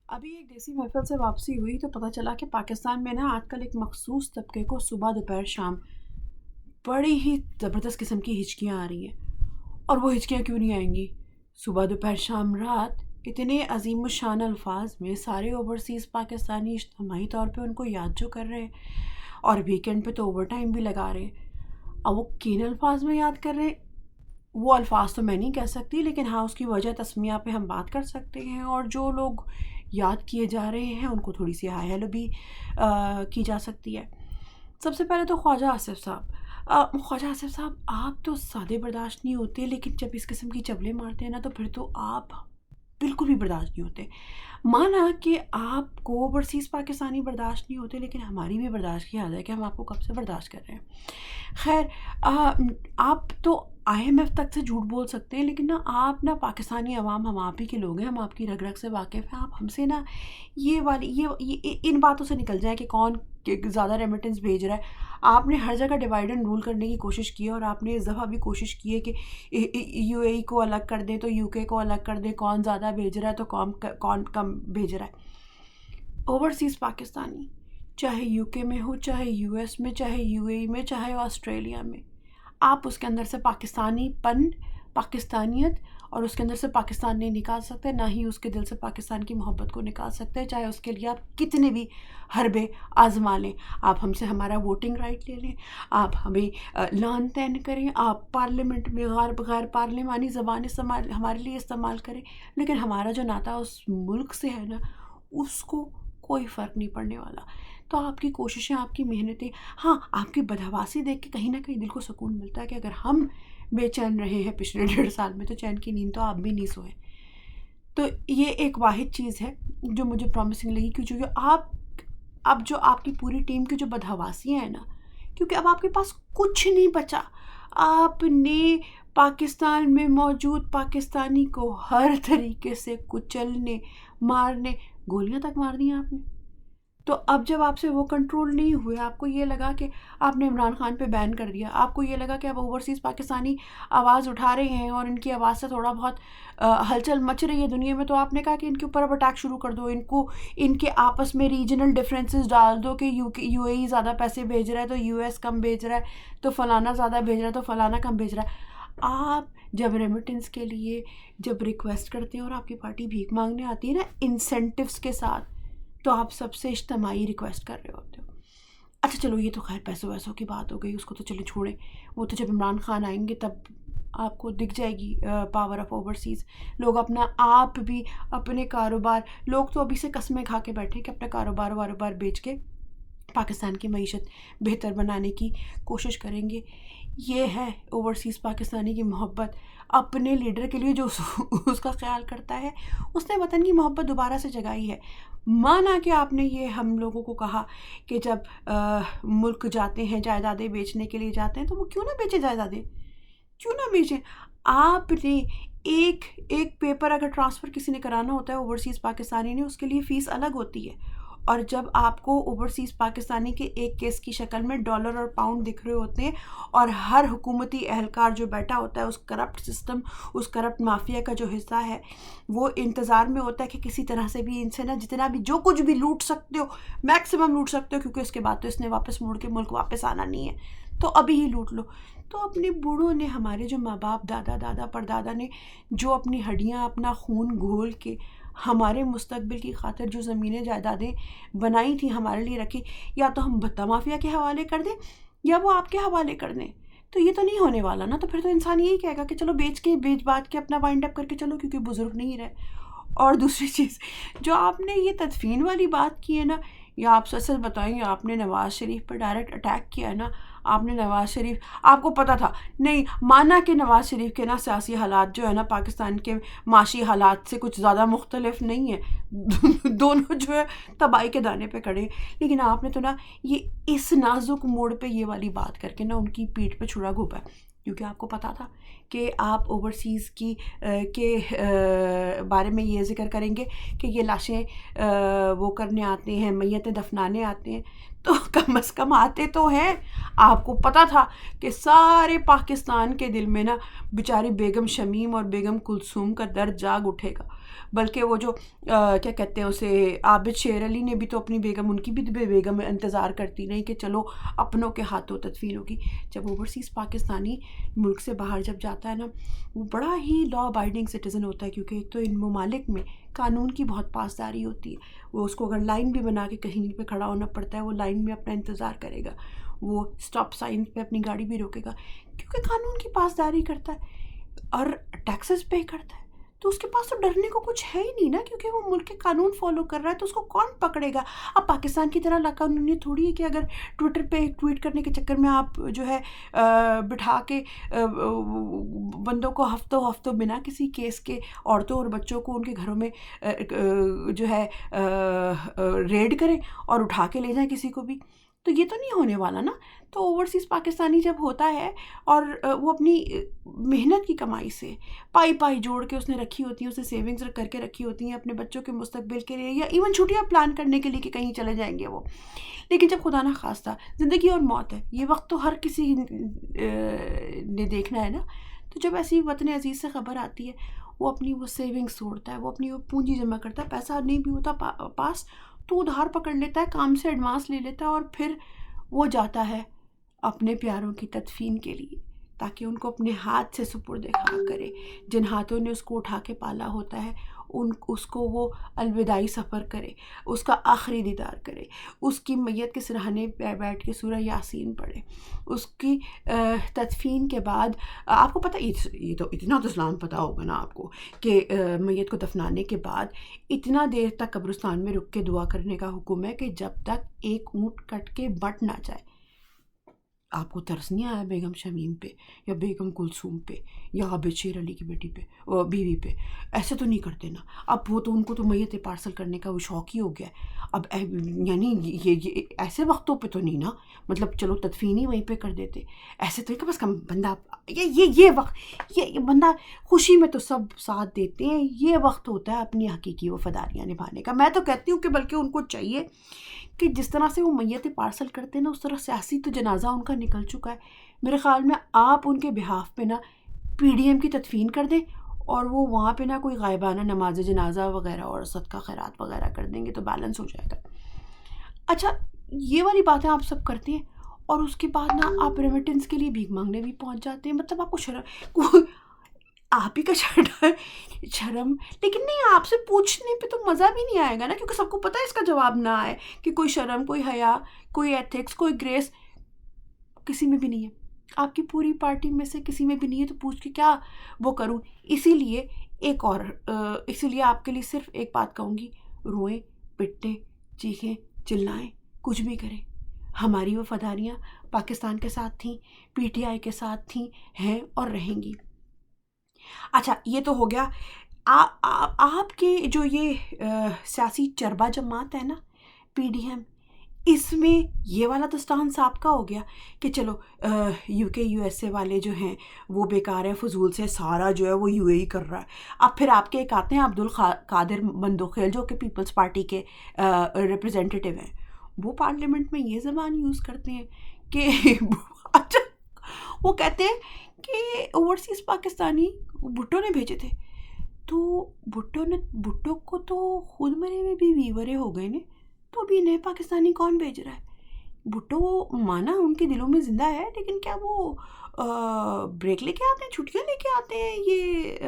ابھی ایک دیسی محفل سے واپسی ہوئی تو پتہ چلا کہ پاکستان میں نا آج کل ایک مخصوص طبقے کو صبح دوپہر شام بڑی ہی زبردست قسم کی ہچکیاں آ رہی ہیں. اور وہ ہچکیاں کیوں نہیں آئیں گی؟ صبح دوپہر شام رات اتنے عظیم الشان الفاظ میں سارے اوورسیز پاکستانی اجتماعی طور پہ ان کو یاد جو کر رہے ہیں، اور ویکینڈ پہ تو اوور ٹائم بھی لگا رہے ہیں. اب وہ کن الفاظ میں یاد کر رہے ہیں وہ الفاظ تو میں نہیں کہہ سکتی، لیکن ہاں اس کی وجہ تسمیہ پہ ہم بات کر سکتے ہیں. اور جو لوگ یاد کیے جا رہے ہیں ان کو تھوڑی سی ہائی ہیلو بھی کی جا سکتی ہے. سب سے پہلے تو خواجہ آصف صاحب. خواجہ آصف صاحب، آپ تو سادے برداشت نہیں ہوتے، لیکن جب اس قسم کی چبلیں مارتے ہیں نا تو پھر تو آپ بالکل بھی برداشت نہیں ہوتے. مانا کہ آپ کو اوورسیز پاکستانی برداشت نہیں ہوتے، لیکن ہماری بھی برداشت کی حد ہے کہ ہم آپ کو کب سے برداشت کر رہے ہیں. خیر، آپ تو آئی ایم ایف تک سے جھوٹ بول سکتے ہیں، لیکن نا آپ نا پاکستانی عوام ہم آپ ہی کے لوگ ہیں، ہم آپ کی رگ رگ سے واقف ہیں. آپ ہم سے نا یہ ان باتوں سے نکل جائیں کہ کون زیادہ ریمیٹنس بھیج رہا ہے. آپ نے ہر جگہ ڈیوائڈ اینڈ رول کرنے کی کوشش کی ہے، اور آپ نے اس دفعہ بھی کوشش کی ہے کہ یو اے ای کو الگ کر دیں تو یو کے کو الگ کر دیں، کون زیادہ بھیج رہا ہے تو کون کم بھیج رہا ہے. اوورسیز پاکستانی چاہے یو کے میں ہو، چاہے یو ایس میں، چاہے یو اے ای میں، چاہے آسٹریلیا میں، آپ اس کے اندر سے پاکستانی پن، پاکستانیت اور اس کے اندر سے پاکستان نہیں نکال سکتے، نہ ہی اس کے دل سے پاکستان کی محبت کو نکال سکتے، چاہے اس کے لیے آپ کتنے بھی حربے آزما لیں. آپ ہم سے ہمارا ووٹنگ رائٹ لے لیں، آپ ہمیں لان تین کریں، آپ پارلیمنٹ میں غیر پارلیمانی زبان ہمارے لیے استعمال کریں، لیکن ہمارا جو ناطہ اس ملک سے ہے نا اس کو کوئی فرق نہیں پڑنے والا. تو آپ کی کوششیں، آپ کی محنتیں، ہاں آپ کی بدحواسی دیکھ کے کہیں نہ کہیں دل کو سکون ملتا ہے کہ اگر ہم بے چین رہے ہیں پچھلے 1.5 سال میں تو چین کی نیند تو آپ بھی نہیں سوئے. تو یہ ایک واحد چیز ہے جو مجھے پرومسنگ لگی، کیونکہ اب جو آپ کی پوری ٹیم کی جو بدحواسیاں ہیں نا، کیونکہ اب آپ کے پاس کچھ نہیں بچا. آپ نے پاکستان میں موجود پاکستانی کو ہر طریقے سے کچلنے، مارنے، گولیاں تک مار دی آپ نے. تو اب جب آپ سے وہ کنٹرول نہیں ہوئے، آپ کو یہ لگا کہ آپ نے عمران خان پہ بین کر دیا، آپ کو یہ لگا کہ اب اوورسیز پاکستانی آواز اٹھا رہے ہیں اور ان کی آواز سے تھوڑا بہت ہلچل مچ رہی ہے دنیا میں، تو آپ نے کہا کہ ان کے اوپر اب اٹیک شروع کر دو، ان کے آپس میں ریجنل ڈفرینسز ڈال دو کہ یو اے ای زیادہ پیسے بھیج رہا ہے تو یو ایس کم بھیج رہا ہے، تو فلانا زیادہ بھیج رہا ہے تو فلانا کم بھیج رہا ہے. آپ جب ریمیٹنس کے لیے جب ریکویسٹ کرتے ہیں اور آپ کی پارٹی بھیک مانگنے آتی ہے نا انسینٹیوز کے ساتھ، تو آپ سب سے اجتماعی ریکویسٹ کر رہے ہوتے ہو. اچھا چلو، یہ تو خیر پیسوں ویسوں کی بات ہو گئی، اس کو تو چلے چھوڑیں، وہ تو جب عمران خان آئیں گے تب آپ کو دکھ جائے گی پاور آف اوورسیز. لوگ اپنا آپ بھی اپنے کاروبار، لوگ تو ابھی سے قسمیں کھا کے بیٹھے کہ اپنا کاروبار بیچ کے پاکستان کی معیشت بہتر بنانے کی کوشش کریں گے. یہ ہے اوورسیز پاکستانی کی محبت. اپنے لیڈر کے لیے جو اس کا خیال کرتا ہے، اس نے وطن کی محبت دوبارہ سے جگائی ہے. مانا کہ آپ نے یہ ہم لوگوں کو کہا کہ جب ملک جاتے ہیں جائیدادیں بیچنے کے لیے جاتے ہیں تو وہ کیوں نہ بیچے جائیدادیں، کیوں نہ بیچیں. آپ نے ایک پیپر اگر ٹرانسفر کسی نے کرانا ہوتا ہے اوورسیز پاکستانی نے، اس کے لیے فیس الگ ہوتی ہے. اور جب آپ کو اوورسیز پاکستانی کے ایک کیس کی شکل میں ڈالر اور پاؤنڈ دکھ رہے ہوتے ہیں، اور ہر حکومتی اہلکار جو بیٹھا ہوتا ہے اس کرپٹ سسٹم، اس کرپٹ مافیا کا جو حصہ ہے، وہ انتظار میں ہوتا ہے کہ کسی طرح سے بھی ان سے نا جتنا بھی جو کچھ بھی لوٹ سکتے ہو میکسیمم لوٹ سکتے ہو، کیونکہ اس کے بعد تو اس نے واپس موڑ کے ملک واپس آنا نہیں ہے، تو ابھی ہی لوٹ لو. تو اپنے بوڑھوں نے، ہمارے جو ماں باپ، دادا پردادا نے جو اپنی ہڈیاں، اپنا خون گھول کے ہمارے مستقبل کی خاطر جو زمینیں جائیدادیں بنائی تھیں، ہمارے لیے رکھی، یا تو ہم بھتہ مافیا کے حوالے کر دیں یا وہ آپ کے حوالے کر دیں. تو یہ تو نہیں ہونے والا نا. تو پھر تو انسان یہی کہے گا کہ چلو بیچ بات کے اپنا وائنڈ اپ کر کے چلو، کیونکہ بزرگ نہیں رہے. اور دوسری چیز جو آپ نے یہ تدفین والی بات کی ہے نا، یا آپ سچ بتائیں، آپ نے نواز شریف پر ڈائریکٹ اٹیک کیا ہے نا. آپ نے نواز شریف، آپ کو پتہ تھا نہیں، مانا کہ نواز شریف کے نا سیاسی حالات جو ہے نا پاکستان کے معاشی حالات سے کچھ زیادہ مختلف نہیں ہیں، دونوں جو ہے تباہی کے دانے پہ کھڑے، لیکن آپ نے تو نا یہ اس نازک موڑ پہ یہ والی بات کر کے نا ان کی پیٹھ پہ چھڑا گھوپا ہے. کیونکہ آپ کو پتا تھا کہ آپ اوورسیز کے بارے میں یہ ذکر کریں گے کہ یہ لاشیں وہ کرنے آتے ہیں، میتیں دفنانے آتے ہیں. تو کم از کم آتے تو ہیں. آپ کو پتا تھا کہ سارے پاکستان کے دل میں نا بیچاری بیگم شمیم اور بیگم کلثوم کا درد جاگ اٹھے گا. بلکہ وہ جو کیا کہتے ہیں اسے عابد شیر علی نے بھی تو اپنی بیگم، ان کی بھی بیگم انتظار کرتی نہیں کہ چلو اپنوں کے ہاتھوں تدفین ہوگی. جب اوورسیز پاکستانی ملک سے باہر جب جاتا ہے نا، وہ بڑا ہی لا ابائڈنگ سٹیزن ہوتا ہے، کیونکہ ایک تو ان ممالک میں قانون کی بہت پاسداری ہوتی ہے. وہ اس کو اگر لائن بھی بنا کے کہیں پہ کھڑا ہونا پڑتا ہے، وہ لائن میں اپنا انتظار کرے گا، وہ اسٹاپ سائن پہ اپنی گاڑی بھی روکے گا، کیونکہ قانون کی پاسداری کرتا ہے اور ٹیکسز پے کرتا ہے. تو اس کے پاس تو ڈرنے کو کچھ ہے ہی نہیں نا، کیونکہ وہ ملک کے قانون فالو کر رہا ہے، تو اس کو کون پکڑے گا؟ اب پاکستان کی طرح قانونی تھوڑی ہے کہ اگر ٹویٹر پہ ٹویٹ کرنے کے چکر میں آپ جو ہے بٹھا کے بندوں کو ہفتوں بنا کسی کیس کے، عورتوں اور بچوں کو ان کے گھروں میں جو ہے ریڈ کریں اور اٹھا کے لے جائیں کسی کو بھی. تو یہ تو نہیں ہونے والا نا. تو اوورسیز پاکستانی جب ہوتا ہے اور وہ اپنی محنت کی کمائی سے پائی جوڑ کے اس نے رکھی ہوتی ہیں، اس نے سیونگز کر کے رکھی ہوتی ہیں اپنے بچوں کے مستقبل کے لیے، یا ایون چھٹیاں پلان کرنے کے لیے کہ کہیں چلے جائیں گے وہ. لیکن جب خدا نہ خواستہ زندگی اور موت ہے، یہ وقت تو ہر کسی نے دیکھنا ہے نا. تو جب ایسی وطن عزیز سے خبر آتی ہے، وہ اپنی وہ سیونگز توڑتا ہے، وہ اپنی وہ پونجی جمع کرتا ہے. پیسہ نہیں بھی ہوتا پاس تو ادھار پکڑ لیتا ہے، کام سے ایڈوانس لے لیتا ہے، اور پھر وہ جاتا ہے اپنے پیاروں کی تدفین کے لیے، تاکہ ان کو اپنے ہاتھ سے سپرد خاک کرے. جن ہاتھوں نے اس کو اٹھا کے پالا ہوتا ہے، اس کو وہ الوداعی سفر کرے، اس کا آخری دیدار کرے، اس کی میت کے سرہانے پہ بیٹھ کے سورہ یاسین پڑھے. اس کی تدفین کے بعد آپ کو پتہ، یہ تو اتنا تو اسلام پتہ ہوگا نا آپ کو، کہ میت کو دفنانے کے بعد اتنا دیر تک قبرستان میں رک کے دعا کرنے کا حکم ہے کہ جب تک ایک اونٹ کٹ کے بٹ نہ جائے. آپ کو ترس نہیں آیا بیگم شمیم پہ یا بیگم کلثوم پہ یا عابد شیر علی کی بیٹی پہ، بیوی پہ؟ ایسے تو نہیں کرتے نا. اب وہ تو ان کو تو میت پارسل کرنے کا وہ شوق ہی ہو گیا ہے. اب یعنی یہ ایسے وقتوں پہ تو نہیں نا، مطلب چلو تدفین ہی وہیں پہ کر دیتے. ایسے تو کم از کم بندہ یہ وقت، یہ بندہ خوشی میں تو سب ساتھ دیتے ہیں، یہ وقت ہوتا ہے اپنی حقیقی وفاداریاں نبھانے کا. میں تو کہتی ہوں کہ بلکہ ان کو چاہیے کہ جس طرح سے وہ میت پارسل کرتے ہیں نا، اس طرح سیاسی تو جنازہ ان کا نکل چکا ہے. میرے خیال میں آپ ان کے بہاف پہ نا پی ڈی ایم کی تدفین کر دیں، اور وہ وہاں پہ نا کوئی غائبانہ نماز جنازہ وغیرہ اور صدقہ خیرات وغیرہ کر دیں گے تو بیلنس ہو جائے گا. اچھا، یہ والی باتیں آپ سب کرتے ہیں، اور اس کے بعد نا آپ ریمیٹنس کے لیے بھیک مانگنے بھی پہنچ جاتے ہیں. مطلب آپ کو شرم، آپ ہی کا شرم. لیکن نہیں، آپ سے پوچھنے پہ تو مزہ بھی نہیں آئے گا نا، کیونکہ سب کو پتہ ہے اس کا جواب نہ آئے، کہ کوئی شرم، کوئی حیا، کوئی ایتھکس، کوئی گریس کسی میں بھی نہیں ہے. آپ کی پوری پارٹی میں سے کسی میں بھی نہیں ہے، تو پوچھ کے کیا وہ کروں. اسی لیے آپ کے لیے صرف ایک بات کہوں گی: روئیں، پٹیں، چیخیں، چلائیں، کچھ بھی کریں، ہماری وفاداریاں پاکستان کے ساتھ تھیں، پی ٹی آئی کے ساتھ تھیں، ہیں اور رہیں گی. اچھا، یہ تو ہو گیا. آپ کے جو یہ سیاسی چربا جماعت ہے نا، پی ڈی ایم، اس میں یہ والا تو اسٹانس ثابتہ ہو گیا کہ چلو یو کے یو ایس اے والے جو ہیں وہ بیکار ہیں، فضول سے سارا جو ہے وہ یو اے ہی کر رہا ہے. اب پھر آپ کے ایک آتے ہیں عبدالقادر بندوخیل، جو کہ پیپلز پارٹی کے ریپریزنٹیٹیو ہیں، وہ پارلیمنٹ میں یہ زبان یوز کرتے ہیں کہ اچھا، وہ کہتے ہیں کہ اوورسیز پاکستانی بھٹو نے بھیجے تھے. تو بھٹو کو تو خود مرے ہوئے بھی ویورے ہو گئے نے، تو ابھی نئے پاکستانی کون بھیج رہا ہے؟ بھٹو مانا ان کے دلوں میں زندہ ہے، لیکن کیا وہ بریک لے کے آتے ہیں، چھٹیاں لے کے آتے ہیں، یہ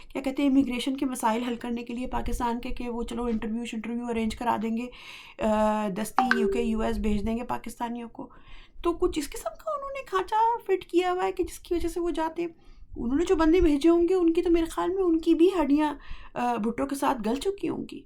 کیا کہتے ہیں امیگریشن کے مسائل حل کرنے کے لیے پاکستان کے، کہ وہ چلو انٹرویو ارینج کرا دیں گے، دستی یو کے یو ایس بھیج دیں گے پاکستانیوں کو. تو کچھ اس قسم کا انہوں نے کھانچا فٹ کیا ہوا ہے کہ جس کی وجہ سے وہ جاتے ہیں. انہوں نے جو بندے بھیجے ہوں گے، ان کی تو میرے خیال میں ان کی بھی ہڈیاں بھٹو کے ساتھ گل چکی ہوں گی.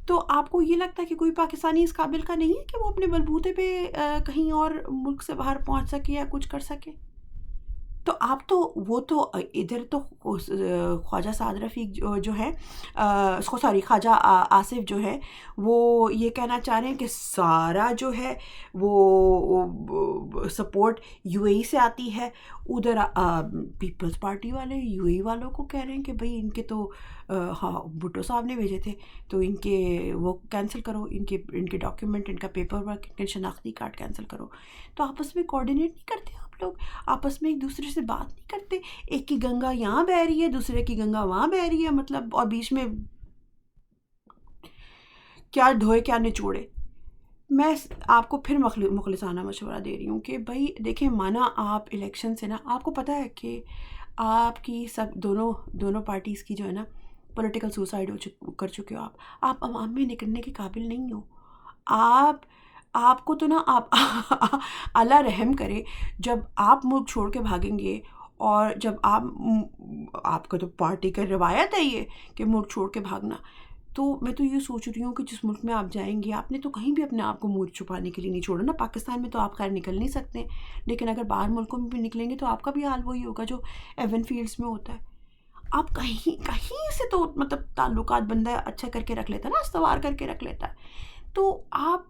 تو آپ کو یہ لگتا ہے کہ کوئی پاکستانی اس قابل کا نہیں ہے کہ وہ اپنے بلبوتے پہ کہیں اور ملک سے باہر پہنچ سکے یا کچھ کر سکے؟ تو آپ تو وہ تو ادھر تو خواجہ سعد رفیق جو ہے، خواجہ آصف جو ہے، وہ یہ کہنا چاہ رہے ہیں کہ سارا جو ہے وہ سپورٹ یو اے ای سے آتی ہے. ادھر پیپلز پارٹی والے یو اے ای والوں کو کہہ رہے ہیں کہ بھئی ان کے تو ہاں بھٹو صاحب نے بھیجے تھے، تو ان کے وہ کینسل کرو، ان کے ڈاکیومنٹ، ان کا پیپر ورک، ان کے شناختی کارڈ کینسل کرو. تو آپس میں کوآرڈینیٹ نہیں کرتے آپ لوگ، آپس میں ایک دوسرے سے بات نہیں کرتے. ایک کی گنگا یہاں بہہ رہی ہے، دوسرے کی گنگا وہاں بہہ رہی ہے، مطلب، اور بیچ میں کیا دھوئے کیا نچوڑے. میں آپ کو پھر مخلصانہ مشورہ دے رہی ہوں کہ بھائی دیکھیں، مانا آپ الیکشن سے نا، آپ کو پتہ ہے کہ آپ کی سب دونوں پارٹیز کی جو ہے نا پولیٹیکل سوسائڈ کر چکے ہو. آپ عوام میں نکلنے کے قابل نہیں ہو. آپ کو تو نا، آپ اللہ رحم کرے، جب آپ ملک چھوڑ کے بھاگیں گے، اور جب آپ کا تو پارٹی کا روایت ہے یہ کہ ملک چھوڑ کے بھاگنا. تو میں تو یہ سوچ رہی ہوں کہ جس ملک میں آپ جائیں گے، آپ نے تو کہیں بھی اپنے آپ کو منہ چھپانے کے لیے نہیں چھوڑا نا. پاکستان میں تو آپ خیر نکل نہیں سکتے، لیکن اگر باہر ملکوں میں بھی نکلیں گے تو آپ کا بھی حال وہی ہوگا جو ایون فیلڈز میں ہوتا ہے. آپ کہیں سے تو مطلب تعلقات بندہ اچھا کر کے رکھ لیتا ہے نا، استوار کر کے رکھ لیتا ہے. تو آپ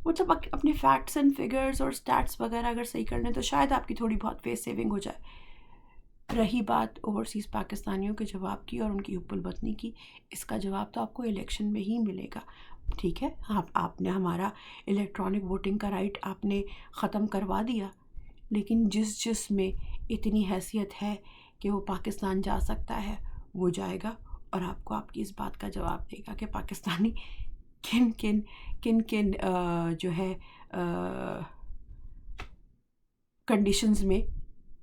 مطلب اپنے فیکٹس اینڈ فگرز اور اسٹیٹس وغیرہ اگر صحیح کر لیں تو شاید آپ کی تھوڑی بہت فیس سیونگ ہو جائے. رہی بات اوورسیز پاکستانیوں کے جواب کی اور ان کی حب الوطنی کی، اس کا جواب تو آپ کو الیکشن میں ہی ملے گا. ٹھیک ہے، آپ نے ہمارا الیکٹرانک ووٹنگ کا رائٹ آپ نے ختم کروا دیا، لیکن جس میں اتنی حیثیت ہے کہ وہ پاکستان جا سکتا ہے وہ جائے گا، اور آپ کو آپ کی اس بات کا جواب دے گا کہ پاکستانی کن جو ہے کنڈیشنز میں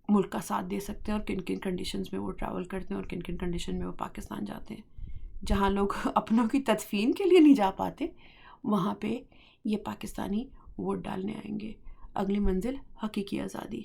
ملک کا ساتھ دے سکتے ہیں، اور کن کن کنڈیشنز میں وہ ٹریول کرتے ہیں، اور کن کن کنڈیشن میں وہ پاکستان جاتے ہیں. جہاں لوگ اپنوں کی تدفین کے لیے نہیں جا پاتے، وہاں پہ یہ پاکستانی ووٹ ڈالنے آئیں گے. اگلی منزل حقیقی آزادی.